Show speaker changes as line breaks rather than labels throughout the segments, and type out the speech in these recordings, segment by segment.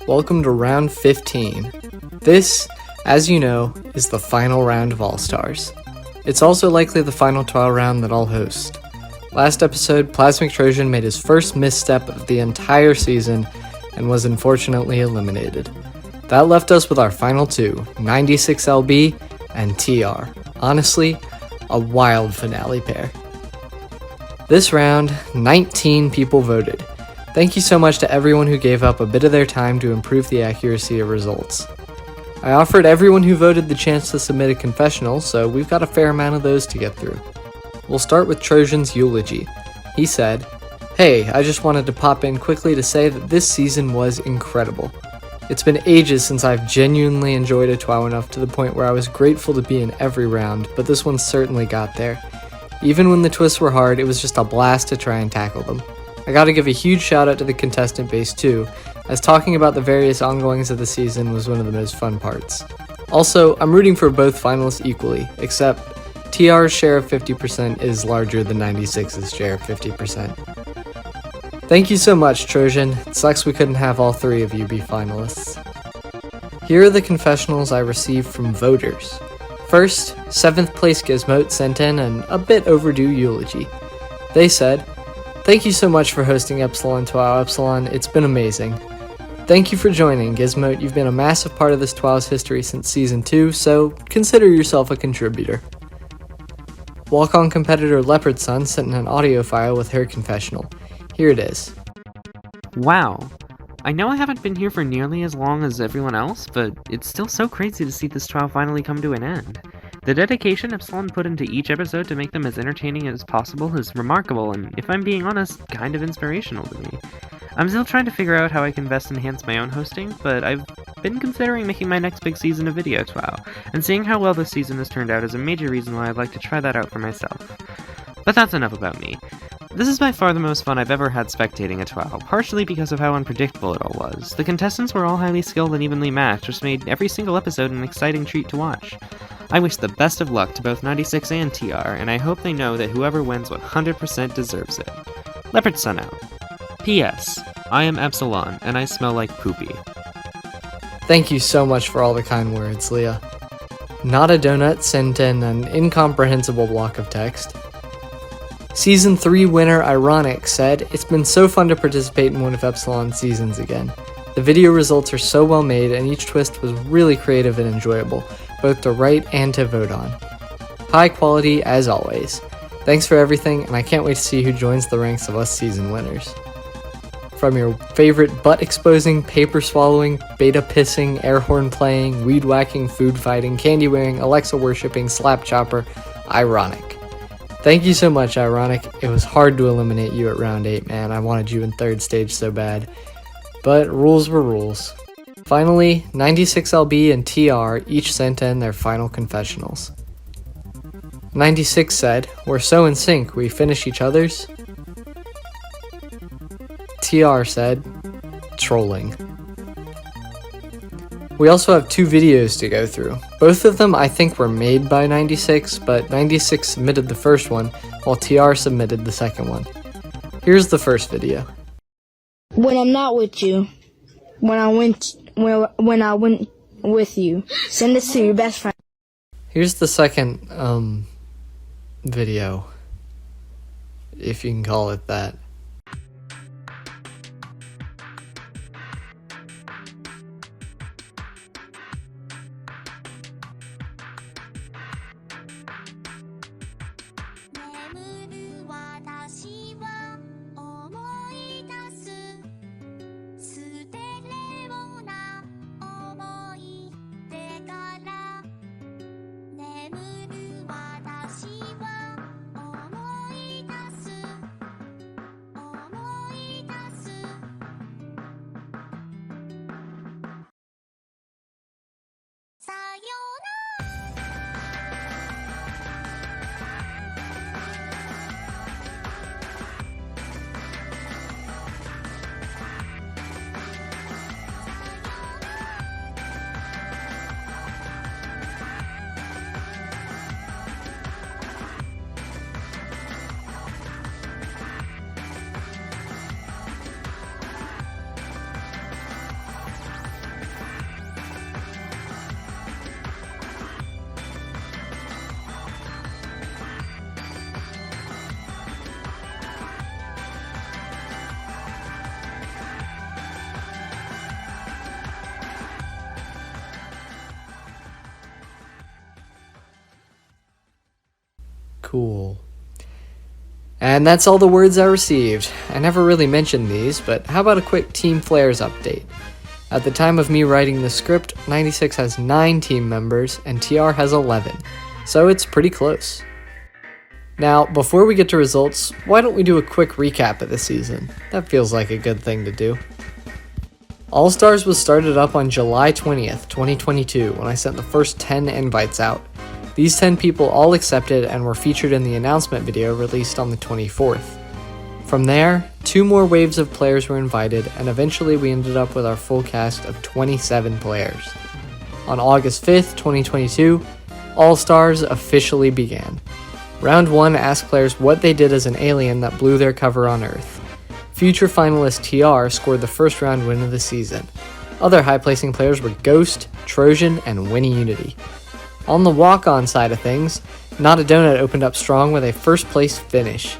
Welcome to round 15. This, as you know, is the final round of All-Stars. It's also likely the final TWOW round that I'll host. Last episode, Plasmic Trojan made his first misstep of the entire season and was unfortunately eliminated. That left us with our final two, 96LB and TR. Honestly, a wild finale pair. This round, 19 people voted. Thank you so much to everyone who gave up a bit of their time to improve the accuracy of results. I offered everyone who voted the chance to submit a confessional, so we've got a fair amount of those to get through. We'll start with Trojan's eulogy. He said, "Hey, I just wanted to pop in quickly to say that this season was incredible. It's been ages since I've genuinely enjoyed a TWOW enough to the point where I was grateful to be in every round, but this one certainly got there. Even when the twists were hard, it was just a blast to try and tackle them. I gotta give a huge shout out to the contestant base too, as talking about the various ongoings of the season was one of the most fun parts. Also, I'm rooting for both finalists equally, except TR's share of 50% is larger than 96's share of 50%. Thank you so much, Trojan. It sucks we couldn't have all three of you be finalists." Here are the confessionals I received from voters. First, 7th place Gizmote sent in an a bit overdue eulogy. They said, "Thank you so much for hosting Epsilon TWOW Epsilon, it's been amazing. Thank you for joining, Gizmote, you've been a massive part of this TWOW's history since Season 2, so consider yourself a contributor." Walk-on competitor Leopard Sun sent in an audio file with her confessional. Here it is.
Wow. I know I haven't been here for nearly as long as everyone else, but it's still so crazy to see this trial finally come to an end. The dedication Epsilon put into each episode to make them as entertaining as possible is remarkable and, if I'm being honest, kind of inspirational to me. I'm still trying to figure out how I can best enhance my own hosting, but I've been considering making my next big season a video TWOW, and seeing how well this season has turned out is a major reason why I'd like to try that out for myself. But that's enough about me. This is by far the most fun I've ever had spectating a TWOW, partially because of how unpredictable it all was. The contestants were all highly skilled and evenly matched, which made every single episode an exciting treat to watch. I wish the best of luck to both 96 and TR, and I hope they know that whoever wins 100% deserves it. Leopard Sun out. P.S. I am Epsilon, and I smell like poopy.
Thank you so much for all the kind words, Leah. Not a Donut sent in an incomprehensible block of text. Season 3 winner Ironic said, "It's been so fun to participate in one of Epsilon's seasons again. The video results are so well made and each twist was really creative and enjoyable, both to write and to vote on. High quality as always. Thanks for everything and I can't wait to see who joins the ranks of us season winners." From your favorite butt-exposing, paper-swallowing, beta-pissing, air-horn playing, weed-whacking, food-fighting, candy-wearing, Alexa-worshipping, slap-chopper, Ironic. Thank you so much, Ironic. It was hard to eliminate you at round 8, man. I wanted you in 3rd stage so bad. But rules were rules. Finally, 96LB and TR each sent in their final confessionals. 96 said, "We're so in sync, we finish each other's." TR said, "Trolling." We also have 2 videos to go through. Both of them I think were made by 96, but 96 submitted the first one, while TR submitted the second one. Here's the first video.
When I'm not with you, when I went with you, send this to your best friend.
Here's the second, video, if you can call it that. Cool. And that's all the words I received. I never really mentioned these, but how about a quick Team Flares update? At the time of me writing the script, 96 has 9 team members and TR has 11, so it's pretty close. Now, before we get to results, why don't we do a quick recap of the season? That feels like a good thing to do. All-Stars was started up on July 20th, 2022, when I sent the first 10 invites out. These 10 people all accepted and were featured in the announcement video released on the 24th. From there, 2 more waves of players were invited, and eventually we ended up with our full cast of 27 players. On August 5th, 2022, All-Stars officially began. Round 1 asked players what they did as an alien that blew their cover on Earth. Future finalist TR scored the first round win of the season. Other high-placing players were Ghost, Trojan, and Winnie Unity. On the walk-on side of things, Not a Donut opened up strong with a first-place finish.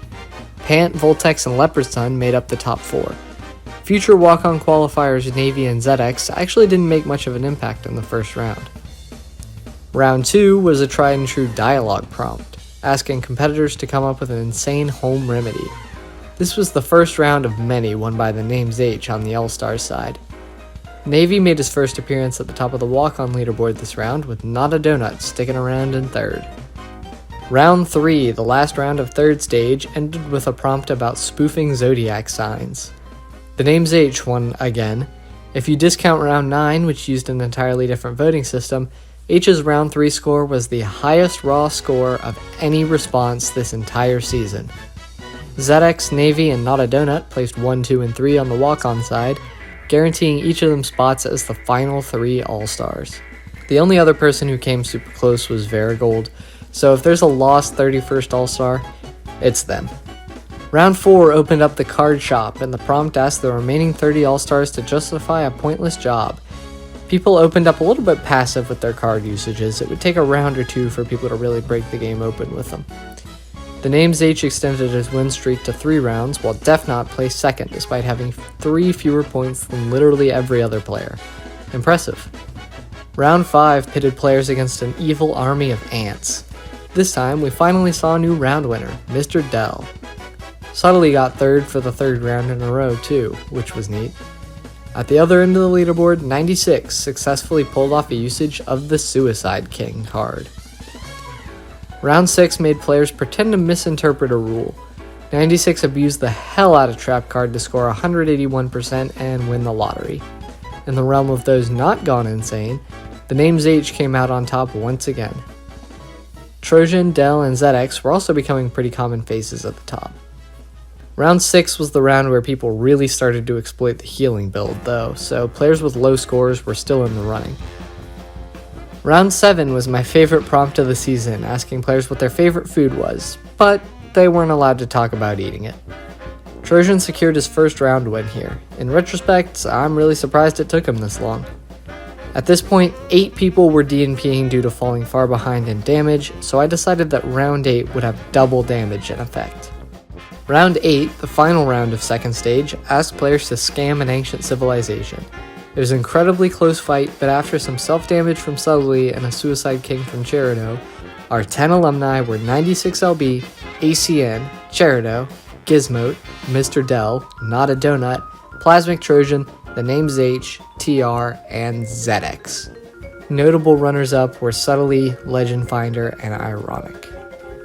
Pant, Voltex, and Leopard Sun made up the top 4. Future walk-on qualifiers Navy and ZX actually didn't make much of an impact in the first round. Round 2 was a tried-and-true dialogue prompt, asking competitors to come up with an insane home remedy. This was the first round of many won by the names H on the All-Stars side. Navy made his first appearance at the top of the walk-on leaderboard this round, with Not a Donut sticking around in 3rd. Round 3, the last round of 3rd stage, ended with a prompt about spoofing zodiac signs. The names H won again. If you discount round 9, which used an entirely different voting system, H's round 3 score was the highest raw score of any response this entire season. ZX, Navy, and Not a Donut placed 1, 2, and 3 on the walk-on side, guaranteeing each of them spots as the final 3 All-Stars. The only other person who came super close was Varigold, so if there's a lost 31st All-Star, it's them. Round 4 opened up the card shop, and the prompt asked the remaining 30 All-Stars to justify a pointless job. People opened up a little bit passive with their card usages. It would take a round or 2 for people to really break the game open with them. The names H extended his win streak to 3 rounds, while Defnot placed 2nd despite having 3 fewer points than literally every other player. Impressive. Round 5 pitted players against an evil army of ants. This time, we finally saw a new round winner, Mr. Dell. Subtly got 3rd for the 3rd round in a row too, which was neat. At the other end of the leaderboard, 96 successfully pulled off a usage of the Suicide King card. Round 6 made players pretend to misinterpret a rule. 96 abused the hell out of Trap Card to score 181% and win the lottery. In the realm of those not gone insane, the names H came out on top once again. Trojan, Del, and ZX were also becoming pretty common faces at the top. Round 6 was the round where people really started to exploit the healing build though, so players with low scores were still in the running. Round 7 was my favorite prompt of the season, asking players what their favorite food was, but they weren't allowed to talk about eating it. Trojan secured his first round win here. In retrospect, I'm really surprised it took him this long. At this point, 8 people were DNPing due to falling far behind in damage, so I decided that round 8 would have double damage in effect. Round 8, the final round of 2nd stage, asked players to scam an ancient civilization. It was an incredibly close fight, but after some self-damage from Subtly and a Suicide King from Cherido, our 10 alumni were 96LB, ACN, Cherido, Gizmote, Mr. Dell, Not a Donut, Plasmic Trojan, the names H, TR, and ZX. Notable runners-up were Subtly, Legend Finder, and Ironic.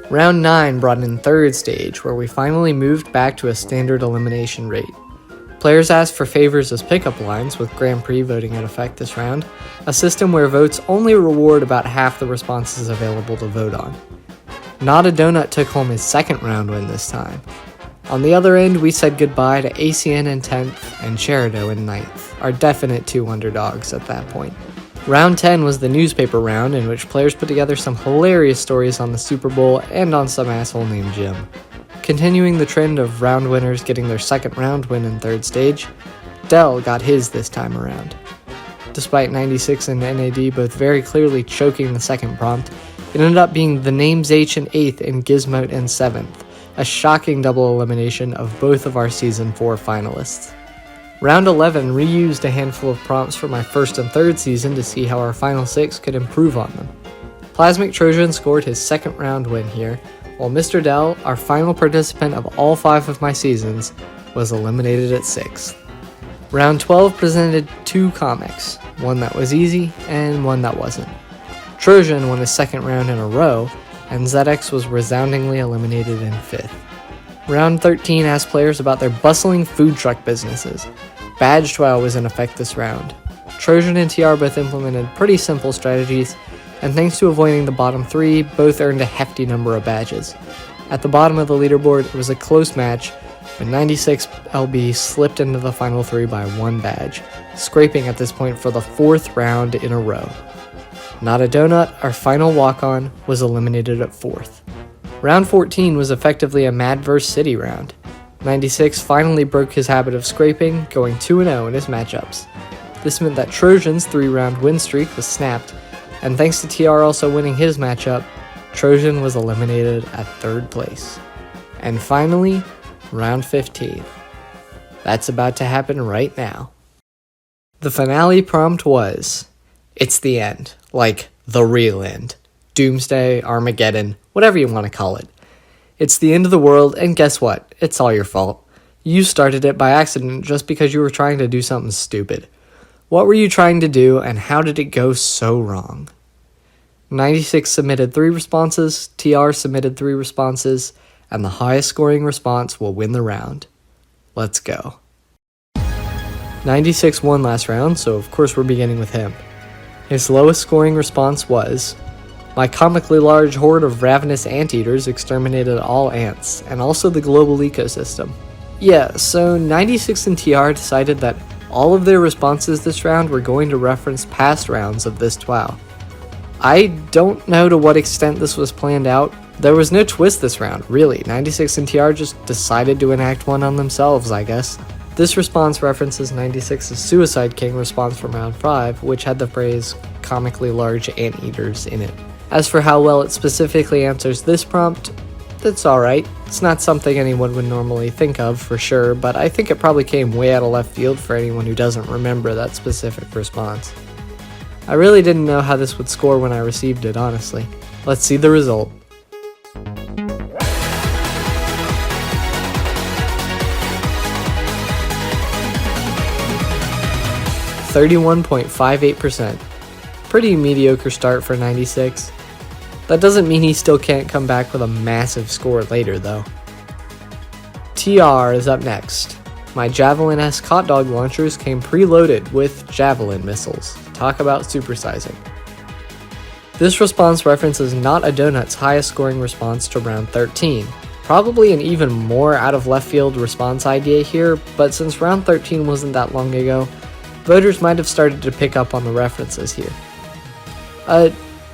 Round 9 brought in 3rd stage, where we finally moved back to a standard elimination rate. Players asked for favors as pickup lines, with Grand Prix voting in effect this round, a system where votes only reward about half the responses available to vote on. Not a Donut took home his 2nd round win this time. On the other end, we said goodbye to ACN in 10th and Cherido in 9th, our definite 2 underdogs at that point. Round 10 was the newspaper round, in which players put together some hilarious stories on the Super Bowl and on some asshole named Jim. Continuing the trend of round winners getting their 2nd round win in 3rd stage, Dell got his this time around. Despite 96 and NAD both very clearly choking the 2nd prompt, it ended up being the names H in 8th and Gizmote in 7th, a shocking double elimination of both of our Season 4 finalists. Round 11 reused a handful of prompts from my 1st and 3rd season to see how our final 6 could improve on them. Plasmic Trojan scored his 2nd round win here, while Mr. Dell, our final participant of all 5 of my seasons, was eliminated at 6th. Round 12 presented 2 comics, one that was easy and one that wasn't. Trojan won his second round in a row, and ZX was resoundingly eliminated in 5th. Round 13 asked players about their bustling food truck businesses. Badge TWOW was in effect this round. Trojan and TR both implemented pretty simple strategies, and thanks to avoiding the bottom 3, both earned a hefty number of badges. At the bottom of the leaderboard, it was a close match, but 96 LB slipped into the final 3 by 1 badge, scraping at this point for the 4th round in a row. Not a Donut, our final walk-on, was eliminated at 4th. Round 14 was effectively a Mad vs. City round. 96 finally broke his habit of scraping, going 2-0 in his matchups. This meant that Trojan's 3-round win streak was snapped, and thanks to TR also winning his matchup, Trojan was eliminated at 3rd place. And finally, round 15. That's about to happen right now. The finale prompt was, "It's the end," like the real end. Doomsday, Armageddon, whatever you want to call it. It's the end of the world, and guess what? It's all your fault. You started it by accident just because you were trying to do something stupid. What were you trying to do, and how did it go so wrong? 96 submitted 3 responses, TR submitted 3 responses, and the highest scoring response will win the round. Let's go. 96 won last round, so of course we're beginning with him. His lowest scoring response was, "My comically large horde of ravenous anteaters exterminated all ants, and also the global ecosystem." Yeah, so 96 and TR decided that all of their responses this round were going to reference past rounds of this TWOW. I don't know to what extent this was planned out. There was no twist this round, really. 96 and TR just decided to enact one on themselves, I guess. This response references 96's Suicide King response from round 5, which had the phrase "comically large anteaters" in it. As for how well it specifically answers this prompt, that's alright. It's not something anyone would normally think of, for sure, but I think it probably came way out of left field for anyone who doesn't remember that specific response. I really didn't know how this would score when I received it, honestly. Let's see the result. %31.58%. Pretty mediocre start for 96. That doesn't mean he still can't come back with a massive score later, though. TR is up next. My Javelin-esque hot dog launchers came preloaded with Javelin missiles. Talk about supersizing. This response references Not a Donut's highest scoring response to round 13. Probably an even more out of left field response idea here, but since round 13 wasn't that long ago, voters might have started to pick up on the references here.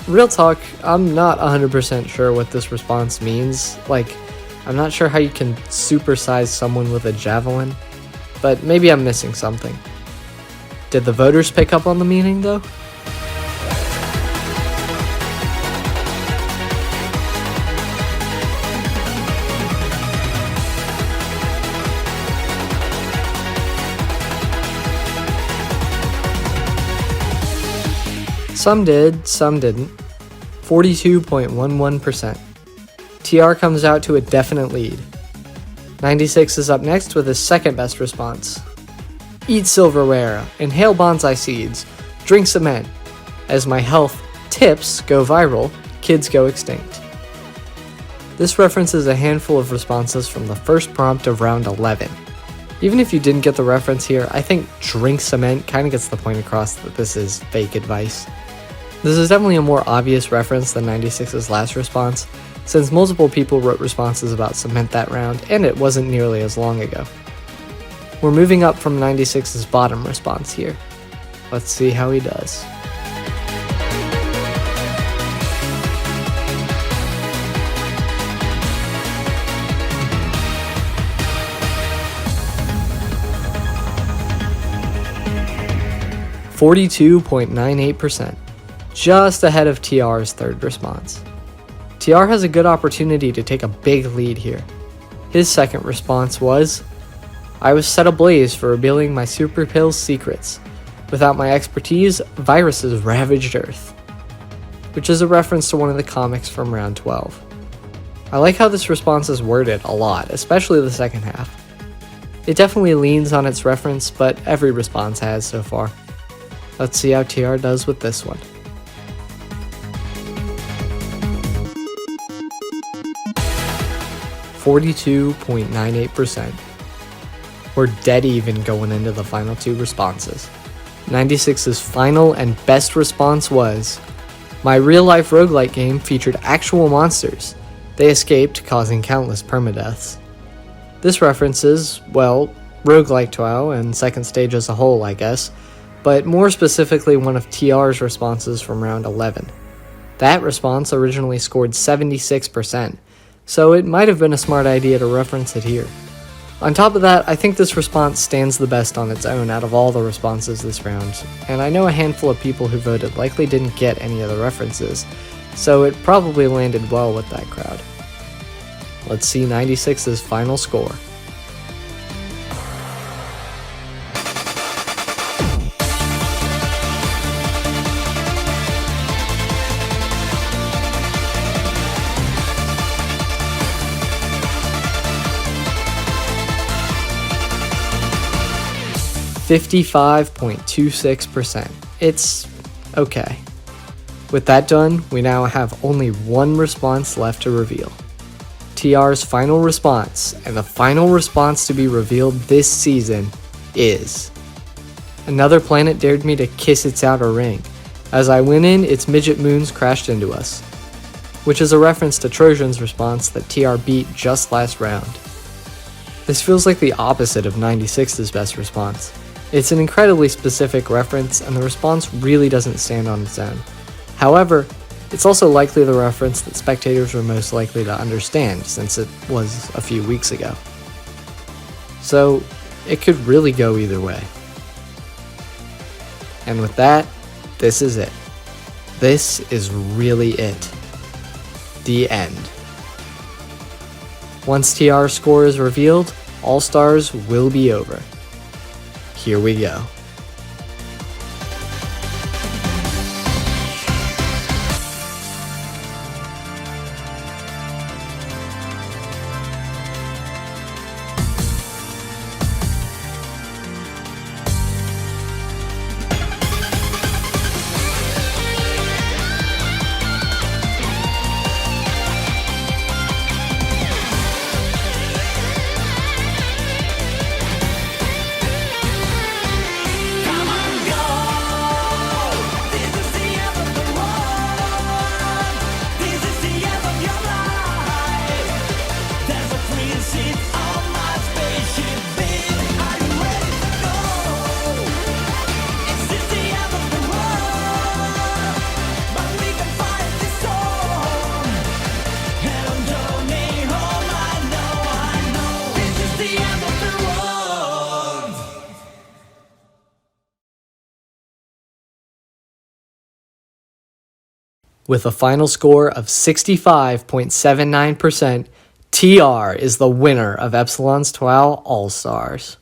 Real talk, I'm not 100% sure what this response means. I'm not sure how you can supersize someone with a javelin, but maybe I'm missing something. Did the voters pick up on the meaning, though? Some did, some didn't. 42.11%. TR comes out to a definite lead. 96 is up next with his second best response. Eat silverware, inhale bonsai seeds, drink cement. As my health tips go viral, kids go extinct. This references a handful of responses from the first prompt of round 11. Even if you didn't get the reference here, I think drink cement kind of gets the point across that this is fake advice. This is definitely a more obvious reference than 96's last response, since multiple people wrote responses about cement that round, and it wasn't nearly as long ago. We're moving up from 96's bottom response here. Let's see how he does. %42.98%. Just ahead of TR's third response. TR has a good opportunity to take a big lead here. His second response was, "I was set ablaze for revealing my super pill's secrets. Without my expertise, viruses ravaged Earth," which is a reference to one of the comics from round 12. I like how this response is worded a lot, especially the second half. It definitely leans on its reference, but every response has so far. Let's see how TR does with this one. .98%. We're dead even going into the final two responses. 96's final and best response was, "My real-life roguelike game featured actual monsters. They escaped, causing countless permadeaths." This references, well, roguelike TWOW and second stage as a whole, I guess, but more specifically one of TR's responses from round 11. That response originally scored 76%, so it might have been a smart idea to reference it here. On top of that, I think this response stands the best on its own out of all the responses this round, and I know a handful of people who voted likely didn't get any of the references, so it probably landed well with that crowd. Let's see 96's final score. .26%. It's okay. With that done, we now have only one response left to reveal. TR's final response, and the final response to be revealed this season, is: "Another planet dared me to kiss its outer ring. As I went in, its midget moons crashed into us." Which is a reference to Trojan's response that TR beat just last round. This feels like the opposite of 96's best response. It's an incredibly specific reference, and the response really doesn't stand on its own. However, it's also likely the reference that spectators were most likely to understand, since it was a few weeks ago. So, it could really go either way. And with that, this is it. This is really it. The end. Once TR's score is revealed, All Stars will be over. Here we go. With a final score of 65.79%, TR is the winner of Epsilon's TWOW All-Stars.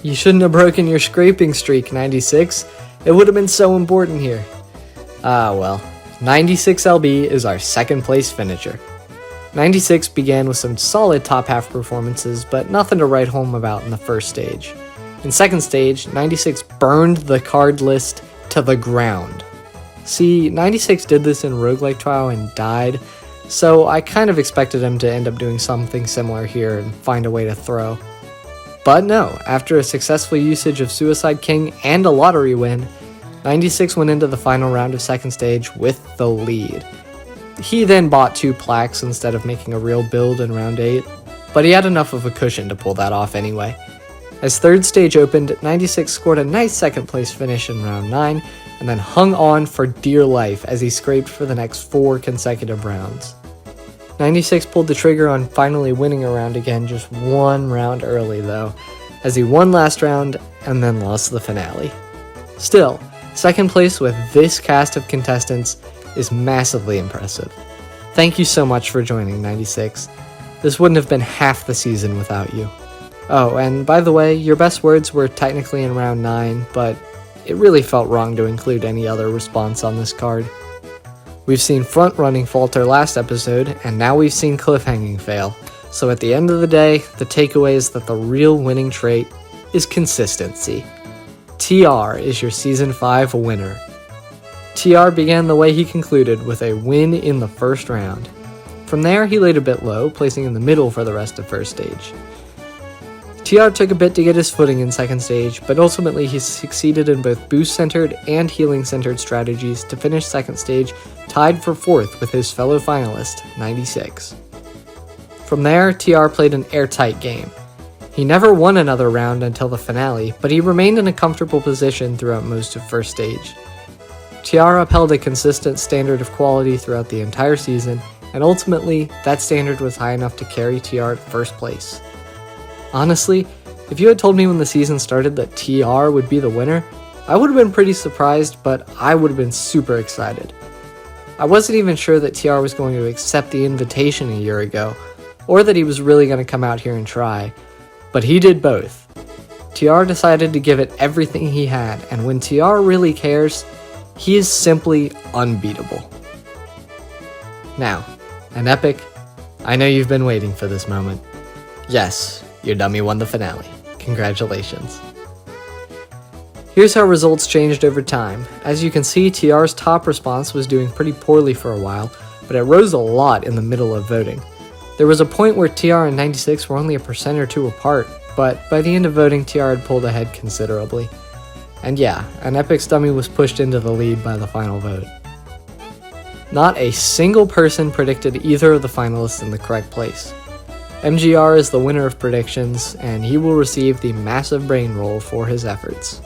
You shouldn't have broken your scraping streak, 96. It would have been so important here. Ah well, 96LB is our second place finisher. 96 began with some solid top half performances, but nothing to write home about in the first stage. In second stage, 96 burned the card list to the ground. See, 96 did this in roguelike TWOW and died, so I kind of expected him to end up doing something similar here and find a way to throw. But no, after a successful usage of Suicide King and a lottery win, 96 went into the final round of second stage with the lead. He then bought 2 plaques instead of making a real build in round 8, but he had enough of a cushion to pull that off anyway. As third stage opened, 96 scored a nice second place finish in round 9, and then hung on for dear life as he scraped for the next 4 consecutive rounds. 96 pulled the trigger on finally winning a round again just 1 round early though, as he won last round and then lost the finale. Still, second place with this cast of contestants is massively impressive. Thank you so much for joining, 96. This wouldn't have been half the season without you. Oh, and by the way, your best words were technically in round 9, but it really felt wrong to include any other response on this card. We've seen front-running falter last episode, and now we've seen cliffhanging fail. So at the end of the day, the takeaway is that the real winning trait is consistency. TR is your Season 5 winner. TR began the way he concluded, with a win in the first round. From there, he laid a bit low, placing in the middle for the rest of first stage. TR took a bit to get his footing in second stage, but ultimately he succeeded in both boost-centered and healing-centered strategies to finish second stage tied for fourth with his fellow finalist, 96. From there, TR played an airtight game. He never won another round until the finale, but he remained in a comfortable position throughout most of first stage. TR upheld a consistent standard of quality throughout the entire season, and ultimately, that standard was high enough to carry TR to first place. Honestly, if you had told me when the season started that TR would be the winner, I would have been pretty surprised, but I would have been super excited. I wasn't even sure that TR was going to accept the invitation a year ago, or that he was really going to come out here and try, but he did both. TR decided to give it everything he had, and when TR really cares, he is simply unbeatable. Now, an epic, I know you've been waiting for this moment. Yes, your dummy won the finale. Congratulations. Here's how results changed over time. As you can see, TR's top response was doing pretty poorly for a while, but it rose a lot in the middle of voting. There was a point where TR and 96 were only a percent or two apart, but by the end of voting, TR had pulled ahead considerably. And yeah, an Epic's dummy was pushed into the lead by the final vote. Not a single person predicted either of the finalists in the correct place. MGR is the winner of predictions, and he will receive the massive brain roll for his efforts.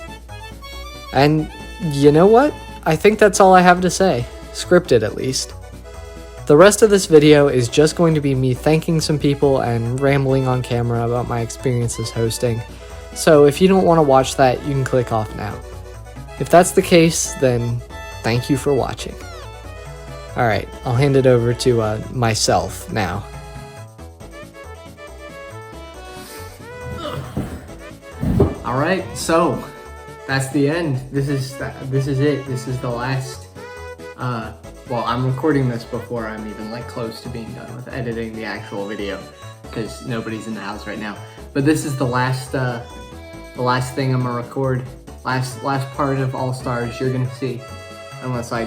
And you know what? I think that's all I have to say, scripted at least. The rest of this video is just going to be me thanking some people and rambling on camera about my experiences hosting, so if you don't want to watch that, you can click off now. If that's the case, then thank you for watching. Alright, I'll hand it over to myself now. Alright, so that's the end. This is it. This is the last, well, I'm recording this before I'm even close to being done with editing the actual video, because nobody's in the house right now. But this is the last thing I'm gonna record. Last part of All Stars you're gonna see, unless I,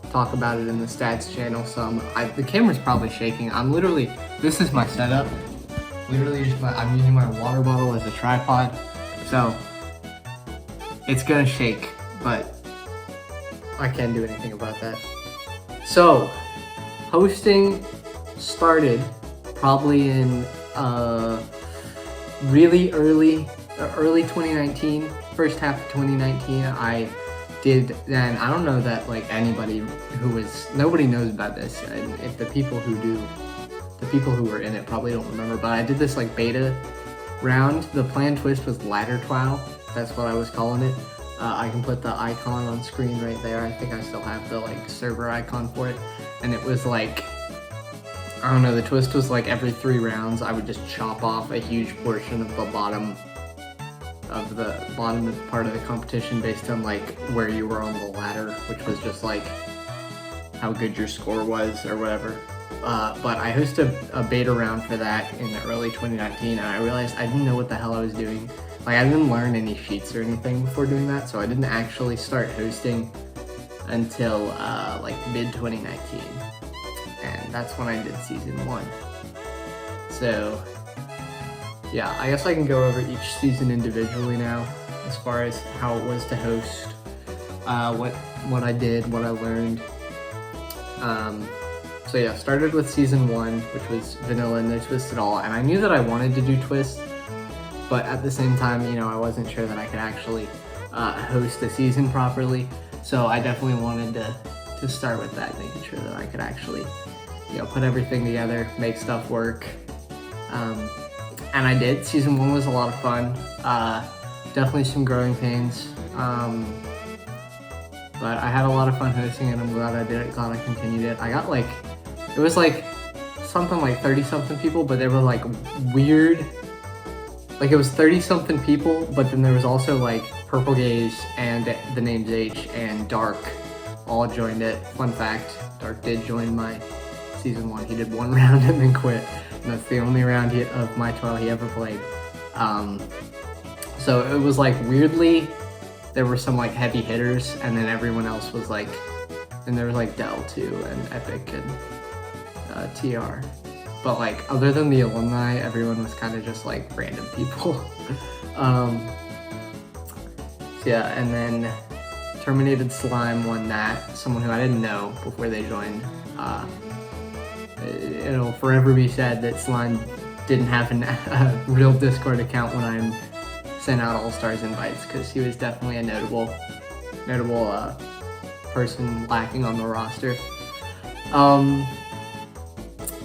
talk about it in the stats channel some. The camera's probably shaking. This is my setup. Literally I'm using my water bottle as a tripod, so it's gonna shake, but I can't do anything about that. So, hosting started probably in really early 2019, first half of 2019. I did, and I don't know that nobody knows about this, and if the people who were in it probably don't remember, but I did this beta round. The planned twist was ladder TWOW. That's what I was calling it. I can put the icon on screen right there. I think I still have the server icon for it. And it was I don't know, the twist was every 3 rounds I would just chop off a huge portion of the bottom part of the competition based on where you were on the ladder, which was just how good your score was or whatever. But I hosted a beta round for that in early 2019, and I realized I didn't know what the hell I was doing. I didn't learn any sheets or anything before doing that, so I didn't actually start hosting until mid-2019, and that's when I did season 1. So yeah, I guess I can go over each season individually now, as far as how it was to host, what I did, what I learned. So yeah, started with season 1, which was vanilla, no twist at all, and I knew that I wanted to do twists, but at the same time, I wasn't sure that I could actually host the season properly, so I definitely wanted to start with that, making sure that I could actually, put everything together, make stuff work, and I did. Season 1 was a lot of fun, definitely some growing pains, but I had a lot of fun hosting it. I'm glad I did it, glad I continued it. I got it was something 30-something people, but they were weird. It was 30-something people, but then there was also Purple Gaze and the names H and Dark all joined it. Fun fact, Dark did join my season 1. He did 1 round and then quit. And that's the only round of my TWOW he ever played. So it was like weirdly, there were some like heavy hitters, and then everyone else was like, and there was like Del too, and Epic and TR. But like other than the alumni, everyone was kind of just like random people. So yeah, and then Terminated Slime won that. Someone who I didn't know before they joined. It'll forever be said that Slime didn't have a real Discord account when I sent out All-Stars invites, because he was definitely a notable person lacking on the roster.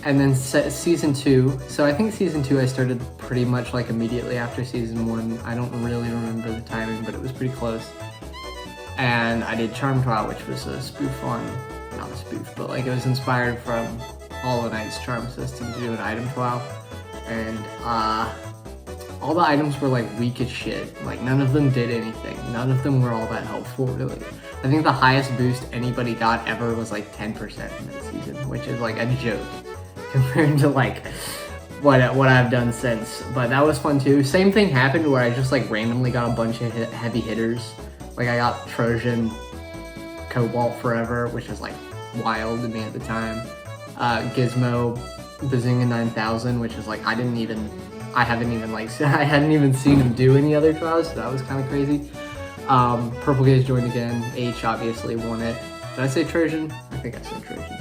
And then season 2. So I think season 2 I started pretty much like immediately after season 1. I don't really remember the timing, but it was pretty close. And I did Charm TWOW, which was a spoof on, not a spoof, but like it was inspired from Hollow Knight's charm system to do an item TWOW. And all the items were like weak as shit. Like none of them did anything. None of them were all that helpful, really. I think the highest boost anybody got ever was like 10% in that season, which is like a joke compared to like what I've done since. But that was fun too. Same thing happened where I just like randomly got a bunch of heavy hitters. Like I got Trojan, Cobalt Forever, which is like wild to me at the time. Gizmo, Bazinga 9000, which is like I hadn't even seen him do any other trials, so that was kind of crazy. Purple Gaze joined again. H obviously won it. Did I say Trojan? I think I said Trojan.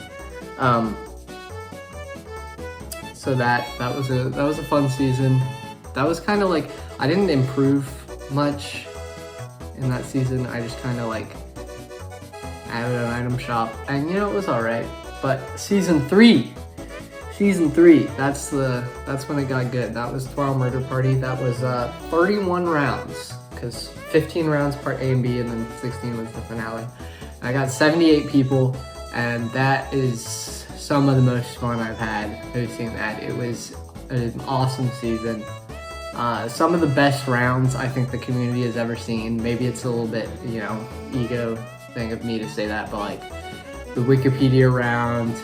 So that was a fun season. That was kind of like I didn't improve much in that season. I just kind of like added an item shop, and it was all right. But season 3, that's when it got good. That was TWOW Murder Party. That was 31 rounds, because 15 rounds part A and B, and then 16 was the finale. I got 78 people, and that is some of the most fun I've had hosting that. It was an awesome season. Some of the best rounds I think the community has ever seen. Maybe it's a little bit, ego thing of me to say that, but like the Wikipedia round,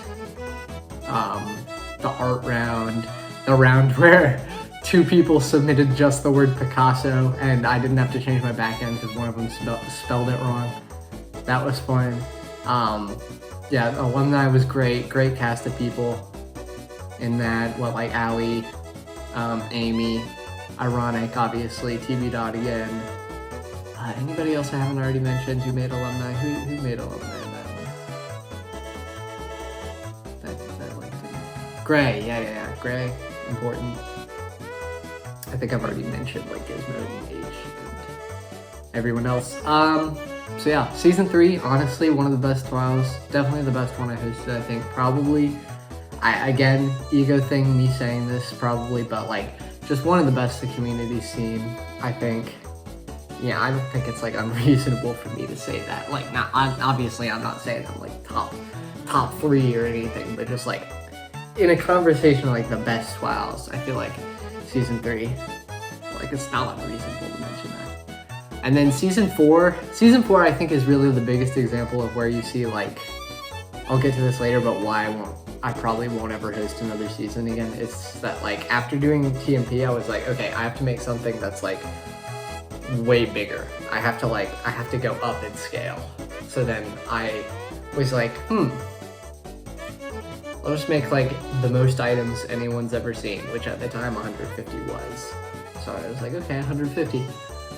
the art round, the round where 2 people submitted just the word Picasso and I didn't have to change my backend because one of them spelled it wrong. That was fun. Yeah, alumni was great cast of people in that. Like Ali, Amy, Ironic, obviously, TV Dot again. Anybody else I haven't already mentioned who made alumni? Who made alumni in that one? That like Gray, yeah, Gray, important. I think I've already mentioned like Gizmo and H and everyone else. So yeah, season 3, honestly, one of the best TWOWs. Definitely the best one I hosted, I think. Probably, again, ego thing, me saying this probably, but like, just one of the best the community's seen, I think. Yeah, I don't think it's like unreasonable for me to say that. Like, obviously I'm not saying I'm like top 3 or anything, but just like, in a conversation like the best TWOWs, I feel like season 3, like it's not unreasonable to mention that. And then season 4 I think is really the biggest example of where you see like, I'll get to this later, but why I probably won't ever host another season again. It's that like after doing TMP, I was like, okay, I have to make something that's like way bigger. I have to go up in scale. So then I was like, I'll just make like the most items anyone's ever seen, which at the time 150 was. So I was like, okay, 150.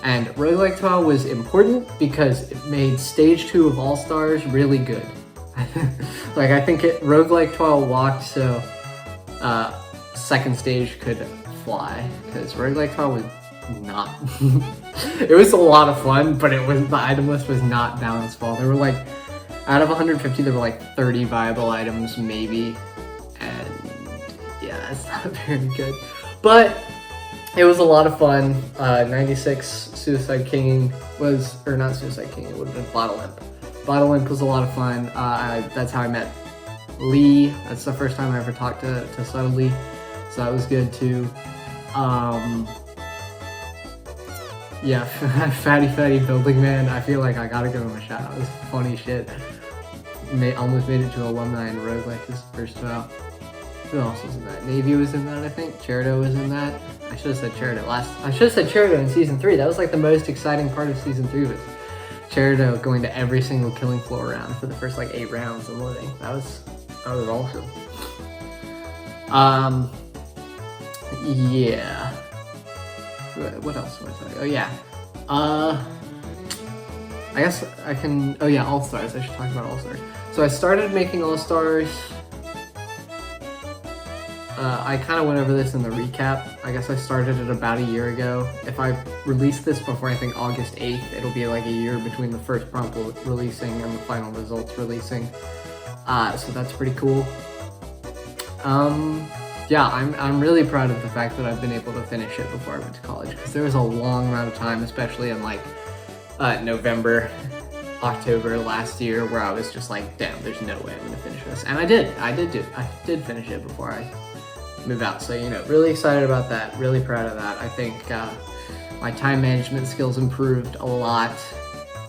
And Roguelike TWOW was important because it made stage 2 of All Stars really good. Like I think Roguelike TWOW walked so second stage could fly, because Roguelike TWOW was not. It was a lot of fun, but the item list was not balanced well. There were like, out of 150, there were like 30 viable items maybe, and yeah, that's not very good. But it was a lot of fun. 96 Suicide King was, or not Suicide King, it would have been Bottle Imp. Bottle Imp was a lot of fun. That's how I met Lee. That's the first time I ever talked to Subtly, so that was good too. Yeah, Fatty Building Man. I feel like I gotta give him a shout out. It was funny shit. Almost made it to alumni in Rogue like his first TWOW. Who else was in that? Navy was in that, I think. Cherito was in that. I should have said Cherito I should have said Cherito in season 3. That was like the most exciting part of season 3 was Cherito going to every single killing floor round for the first like 8 rounds and living. That was awesome. Yeah. What else was I? Oh yeah. I guess I can. Oh yeah, All Stars. I should talk about All Stars. So I started making All Stars. I kind of went over this in the recap. I guess I started it about a year ago. If I release this before I think August 8th, it'll be like a year between the first prompt releasing and the final results releasing. So that's pretty cool. Yeah, I'm really proud of the fact that I've been able to finish it before I went to college, because there was a long amount of time, especially in like November, October last year, where I was just like, damn, there's no way I'm gonna finish this. And I did finish it before I moved out. So, you know, really excited about that, really proud of that. I think my time management skills improved a lot.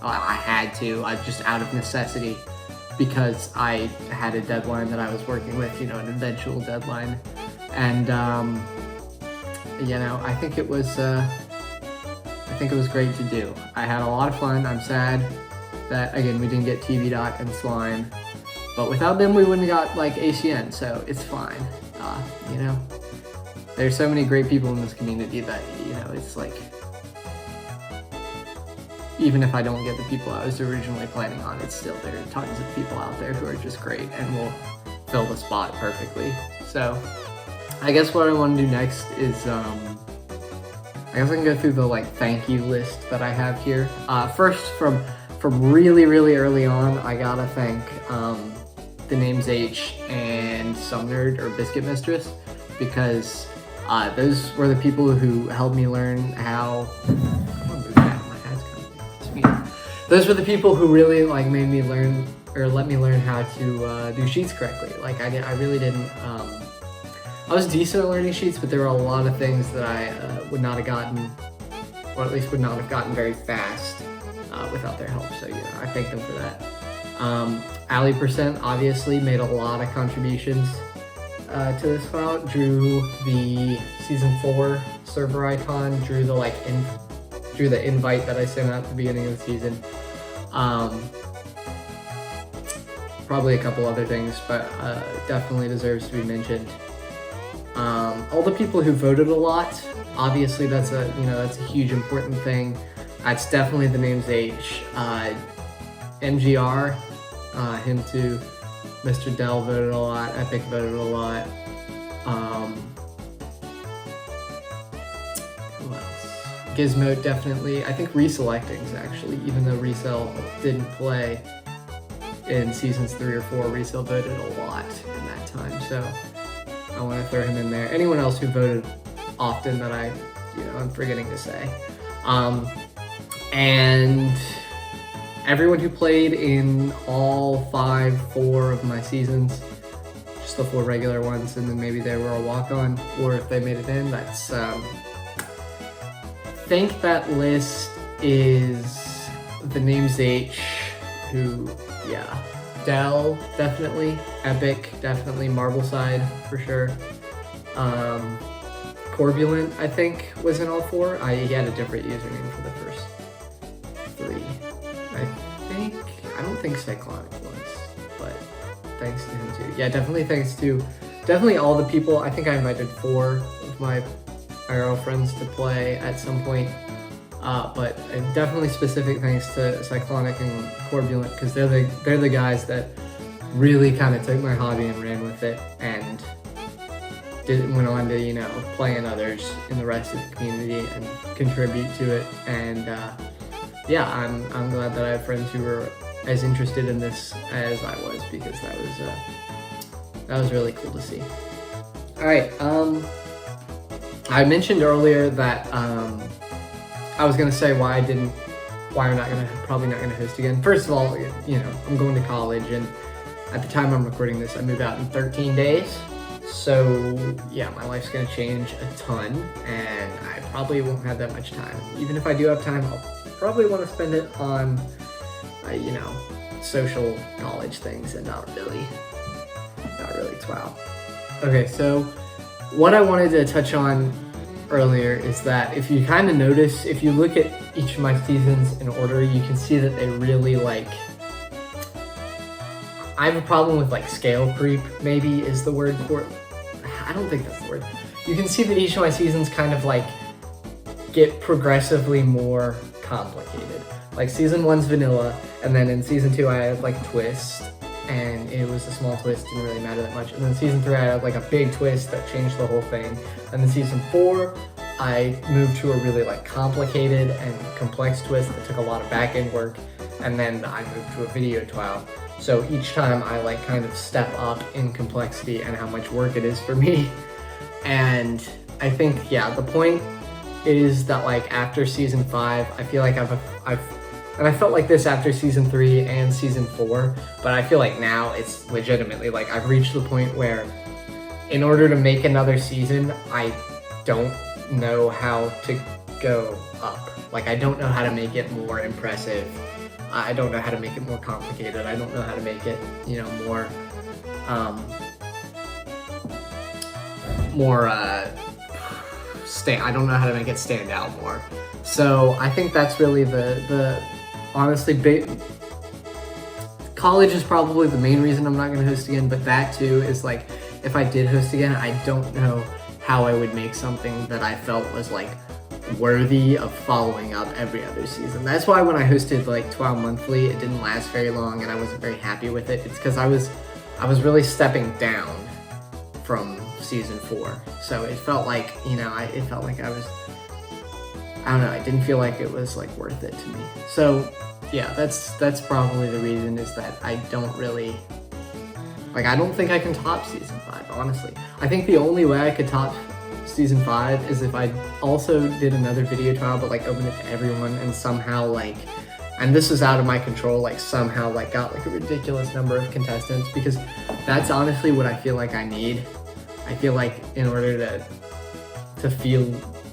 I had to, just out of necessity, because I had a deadline that I was working with, you know, an eventual deadline. And, you know, I think it was great to do. I had a lot of fun. I'm sad that, again, we didn't get TV Dot and Slime, but without them, we wouldn't have got, like, ACN, so it's fine. You know, there's so many great people in this community that, you know, it's like, even if I don't get the people I was originally planning on, it's still, there are tons of people out there who are just great and will fill the spot perfectly. So I guess what I want to do next is, I guess I can go through the like thank you list that I have here. First, from really, really early on, I gotta thank the names H and Some Nerd or Biscuit Mistress, because those were the people who helped me learn how. Those were the people who really like made me learn, or let me learn how to do sheets correctly. Like I really didn't. I was decent at learning sheets, but there were a lot of things that I would not have gotten, or at least would not have gotten very fast without their help. So yeah, I thank them for that. Ali% obviously made a lot of contributions to this file. Drew the season 4 server icon. Drew the drew the invite that I sent out at the beginning of the season. Probably a couple other things, but definitely deserves to be mentioned. All the people who voted a lot, obviously that's a huge important thing. That's definitely the names H. MGR, him too. Mr. Dell voted a lot. Epic voted a lot. Who else? Gizmo definitely. I think Reselectings actually, even though Resell didn't play in seasons 3 or 4, Resell voted a lot in that time. So I want to throw him in there. Anyone else who voted often that I'm forgetting to say. And everyone who played in all 4 of my seasons, just the 4 regular ones, and then maybe they were a walk-on, or if they made it in, that's, I think that list is the names H, who, yeah, Dell, definitely, Epic, definitely, Marbleside, for sure, Corpulent, I think, was in all 4. He had a different username for the first 3. I don't think Cyclonic was, but thanks to him too. Yeah, definitely all the people. I think I invited 4 of my IRL friends to play at some point, but definitely specific thanks to Cyclonic and Corpulent, because they're the guys that really kind of took my hobby and ran with it, and went on to play in others in the rest of the community and contribute to it. And yeah, I'm glad that I have friends who were as interested in this as I was, because that was really cool to see. All right, I mentioned earlier that I was gonna say why I'm probably not gonna host again. First of all, I'm going to college, and at the time I'm recording this, I move out in 13 days. So yeah, my life's gonna change a ton, and I probably won't have that much time. Even if I do have time, I'll probably want to spend it on, you know, social college things, and not really TWOW. Okay, so what I wanted to touch on earlier is that if you kind of notice, if you look at each of my seasons in order, you can see that they really like, I have a problem with like scale creep, maybe is the word for it. I don't think that's the word. You can see that each of my seasons kind of like get progressively more complicated. Like season 1's vanilla, and then in season 2 I had like a twist, and it was a small twist, didn't really matter that much. And then season 3 I had like a big twist that changed the whole thing. And then season 4 I moved to a really like complicated and complex twist that took a lot of back end work. And then I moved to a video TWOW. So each time I like kind of step up in complexity and how much work it is for me. And I think, yeah, the point is that like after season 5, I feel like and I felt like this after season 3 and season 4, but I feel like now it's legitimately like I've reached the point where in order to make another season, I don't know how to go up. Like I don't know how to make it more impressive. I don't know how to make it more complicated. I don't know how to make it, you know, more I don't know how to make it stand out more. So I think that's really the honestly, college is probably the main reason I'm not going to host again, but that too is like, if I did host again, I don't know how I would make something that I felt was like worthy of following up every other season. That's why when I hosted like TWOW monthly, it didn't last very long and I wasn't very happy with it. It's because I was really stepping down from season 4. So it felt like, you know, it felt like I don't know, I didn't feel like it was like worth it to me. So yeah, that's probably the reason, is that I don't really, like, I don't think I can top season 5, honestly. I think the only way I could top season 5 is if I also did another video trial, but like opened it to everyone and somehow like, and this is out of my control, like somehow like got like a ridiculous number of contestants, because that's honestly what I feel like I need. I feel like in order to feel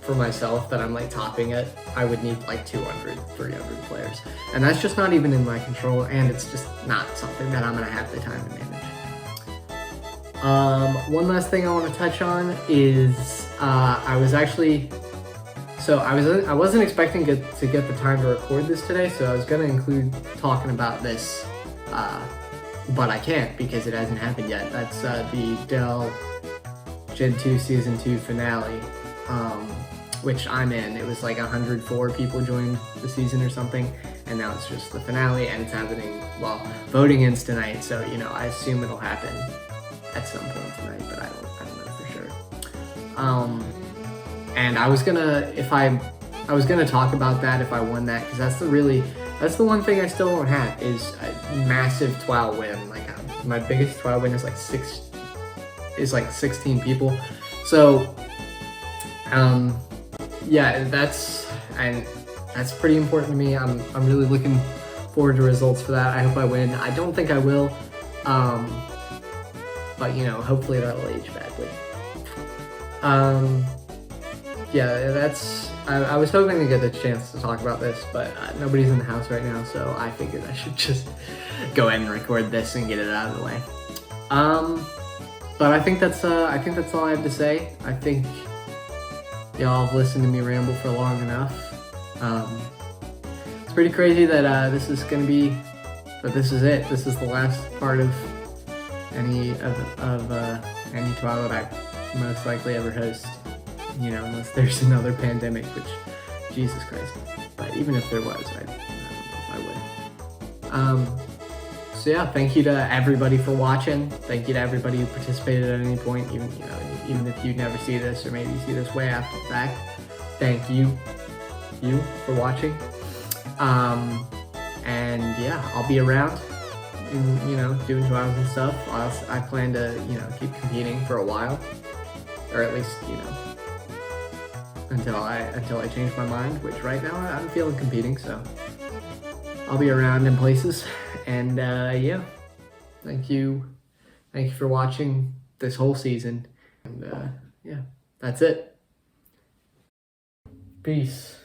for myself that I'm like topping it, I would need like 200, 300 players. And that's just not even in my control, and it's just not something that I'm gonna have the time to manage. One last thing I want to touch on is I wasn't expecting to get the time to record this today, so I was gonna include talking about this, but I can't because it hasn't happened yet. That's the Del Gen 2 Season 2 finale, which I'm in. It was like 104 people joined the season or something, and now it's just the finale, and it's happening, well, voting ends tonight, so, you know, I assume it'll happen at some point tonight, but I don't know for sure. And I was gonna talk about that if I won that, because that's the one thing I still don't have, is a massive TWOW win. Like my biggest TWOW win is like 16 people. So yeah, that's pretty important to me. I'm really looking forward to results for that. I hope I win. I don't think I will, but you know, hopefully that'll age badly. Yeah, I was hoping to get a chance to talk about this, but nobody's in the house right now, so I figured I should just go ahead and record this and get it out of the way. But I think that's all I have to say. I think y'all have listened to me ramble for long enough. It's pretty crazy that this is it. This is the last part of any TWOW that I most likely ever host. You know, unless there's another pandemic, which, Jesus Christ. But even if there was, I don't know if I would. So yeah, thank you to everybody for watching. Thank you to everybody who participated at any point, even if you never see this, or maybe you see this way after the fact. Thank you for watching. And yeah, I'll be around, doing trials and stuff. I plan to, keep competing for a while, or at least, until I change my mind, which right now I'm feeling competing, so I'll be around in places. And yeah, thank you for watching. this whole season. And yeah, that's it. Peace.